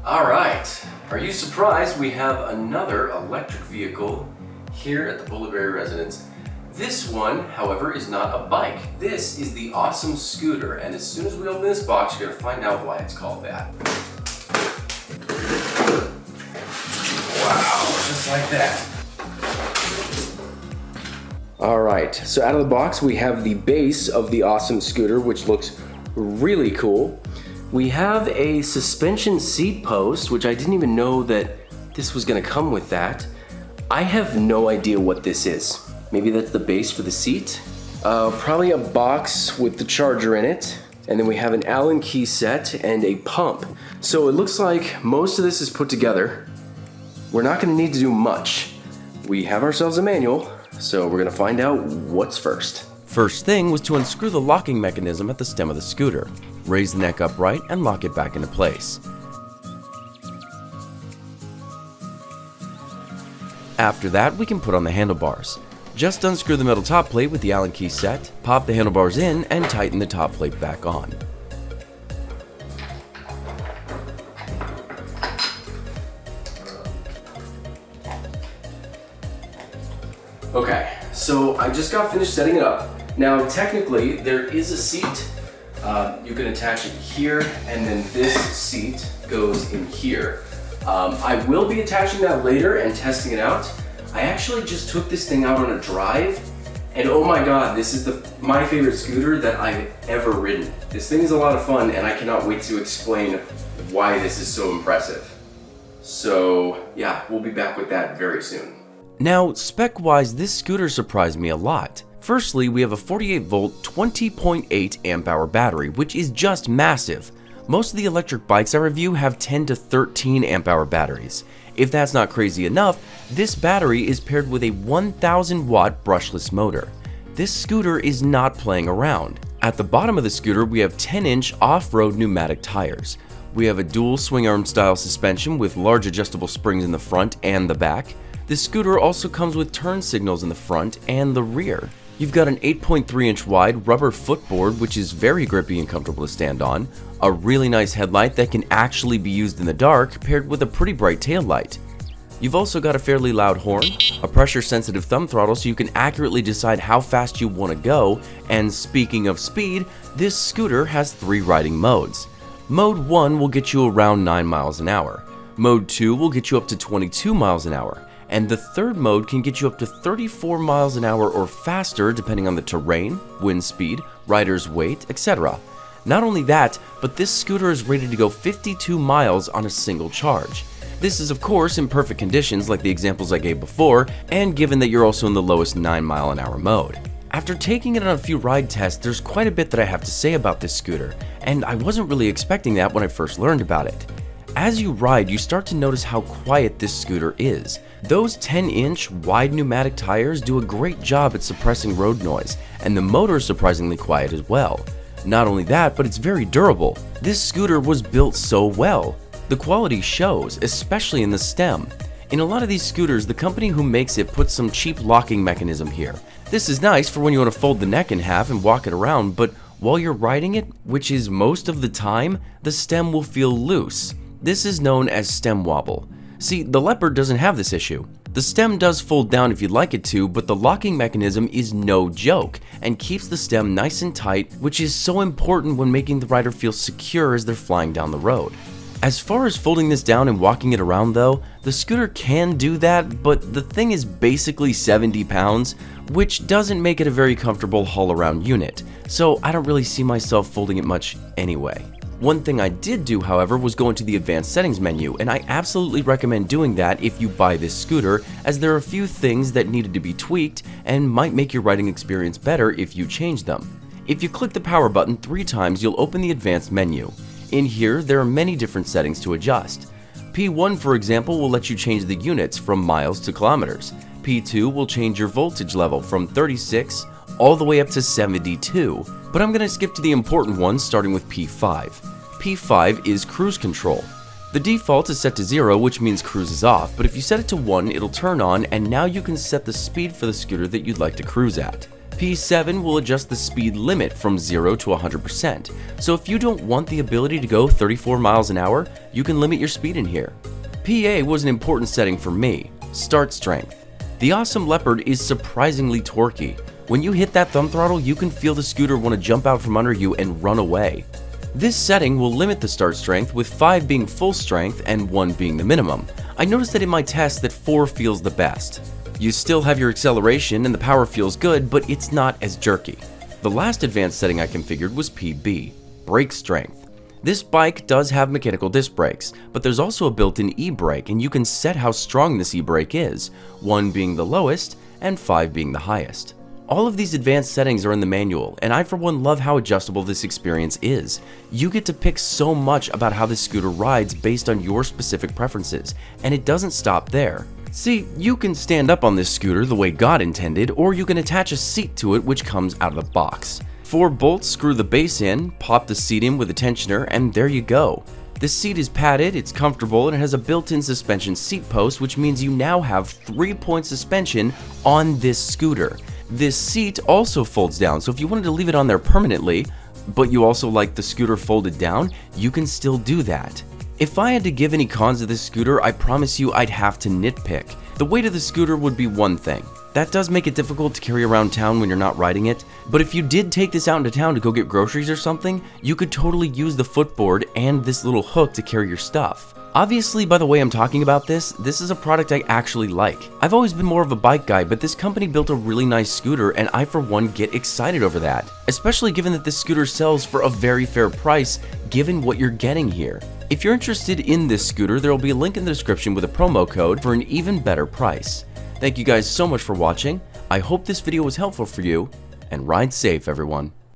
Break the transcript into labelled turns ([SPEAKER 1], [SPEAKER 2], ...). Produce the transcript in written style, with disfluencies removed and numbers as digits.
[SPEAKER 1] Alright, are you surprised we have another electric vehicle here at the BulletBarry residence? This one, however, is not a bike. This is the Ausom scooter, and as soon as we open this box, you're going to find out why it's called that. Wow, just like that. Alright, so out of the box we have the base of the Ausom scooter, which looks really cool. We have a suspension seat post, which I didn't even know that this was going to come with that. I have no idea what this is. Maybe that's the base for the seat. Probably a box with the charger in it. And then we have an Allen key set and a pump. So it looks like most of this is put together. We're not going to need to do much. We have ourselves a manual, so we're going to find out what's first.
[SPEAKER 2] First thing was to unscrew the locking mechanism at the stem of the scooter. Raise the neck upright and lock it back into place. After that, we can put on the handlebars. Just unscrew the metal top plate with the Allen key set, pop the handlebars in, and tighten the top plate back on.
[SPEAKER 1] Okay, so I just got finished setting it up. Now, technically, there is a seat. You can attach it here, and then this seat goes in here. I will be attaching that later and testing it out. I actually just took this thing out on a drive, and oh my god, this is my favorite scooter that I've ever ridden. This thing is a lot of fun, and I cannot wait to explain why this is so impressive. So yeah, we'll be back with that very soon.
[SPEAKER 2] Now, spec-wise, this scooter surprised me a lot. Firstly, we have a 48-volt, 20.8 amp-hour battery, which is just massive. Most of the electric bikes I review have 10 to 13 amp-hour batteries. If that's not crazy enough, this battery is paired with a 1000-watt brushless motor. This scooter is not playing around. At the bottom of the scooter, we have 10-inch off-road pneumatic tires. We have a dual swing arm style suspension with large adjustable springs in the front and the back. The scooter also comes with turn signals in the front and the rear. You've got an 8.3-inch wide rubber footboard, which is very grippy and comfortable to stand on, a really nice headlight that can actually be used in the dark, paired with a pretty bright taillight. You've also got a fairly loud horn, a pressure-sensitive thumb throttle so you can accurately decide how fast you want to go, and speaking of speed, this scooter has 3 riding modes. Mode 1 will get you around 9 miles an hour, Mode 2 will get you up to 22 miles an hour, and the third mode can get you up to 34 miles an hour or faster depending on the terrain, wind speed, rider's weight, etc. Not only that, but this scooter is rated to go 52 miles on a single charge. This is of course in perfect conditions like the examples I gave before, and given that you're also in the lowest 9 mile an hour mode. After taking it on a few ride tests, there's quite a bit that I have to say about this scooter, and I wasn't really expecting that when I first learned about it. As you ride, you start to notice how quiet this scooter is. Those 10-inch wide pneumatic tires do a great job at suppressing road noise, and the motor is surprisingly quiet as well. Not only that, but it's very durable. This scooter was built so well. The quality shows, especially in the stem. In a lot of these scooters, the company who makes it puts some cheap locking mechanism here. This is nice for when you want to fold the neck in half and walk it around, but while you're riding it, which is most of the time, the stem will feel loose. This is known as stem wobble. See, the Leopard doesn't have this issue. The stem does fold down if you'd like it to, but the locking mechanism is no joke and keeps the stem nice and tight, which is so important when making the rider feel secure as they're flying down the road. As far as folding this down and walking it around though, the scooter can do that, but the thing is basically 70 pounds, which doesn't make it a very comfortable haul-around unit, so I don't really see myself folding it much anyway. One thing I did do, however, was go into the advanced settings menu, and I absolutely recommend doing that if you buy this scooter, as there are a few things that needed to be tweaked and might make your riding experience better if you change them. If you click the power button 3 times, you'll open the advanced menu. In here, there are many different settings to adjust. P1, for example, will let you change the units from miles to kilometers. P2 will change your voltage level from 36 all the way up to 72, but I'm going to skip to the important ones starting with P5. P5 is cruise control. The default is set to 0, which means cruise is off, but if you set it to 1, it'll turn on, and now you can set the speed for the scooter that you'd like to cruise at. P7 will adjust the speed limit from 0 to 100%, so if you don't want the ability to go 34 miles an hour, you can limit your speed in here. PA was an important setting for me, start strength. The Ausom Leopard is surprisingly torquey. When you hit that thumb throttle, you can feel the scooter want to jump out from under you and run away. This setting will limit the start strength, with 5 being full strength and 1 being the minimum. I noticed that in my test that 4 feels the best. You still have your acceleration and the power feels good, but it's not as jerky. The last advanced setting I configured was PB, brake strength. This bike does have mechanical disc brakes, but there's also a built-in e-brake, and you can set how strong this e-brake is, 1 being the lowest and 5 being the highest. All of these advanced settings are in the manual, and I for one love how adjustable this experience is. You get to pick so much about how this scooter rides based on your specific preferences, and it doesn't stop there. See, you can stand up on this scooter the way God intended, or you can attach a seat to it which comes out of the box. 4 bolts screw the base in, pop the seat in with a tensioner, and there you go. The seat is padded, it's comfortable, and it has a built-in suspension seat post, which means you now have 3-point suspension on this scooter. This seat also folds down, so if you wanted to leave it on there permanently, but you also like the scooter folded down, you can still do that. If I had to give any cons to this scooter, I promise you I'd have to nitpick. The weight of the scooter would be one thing. That does make it difficult to carry around town when you're not riding it, but if you did take this out into town to go get groceries or something, you could totally use the footboard and this little hook to carry your stuff. Obviously, by the way I'm talking about this is a product I actually like. I've always been more of a bike guy, but this company built a really nice scooter, and I for one get excited over that. Especially given that this scooter sells for a very fair price, given what you're getting here. If you're interested in this scooter, there will be a link in the description with a promo code for an even better price. Thank you guys so much for watching. I hope this video was helpful for you, and ride safe everyone.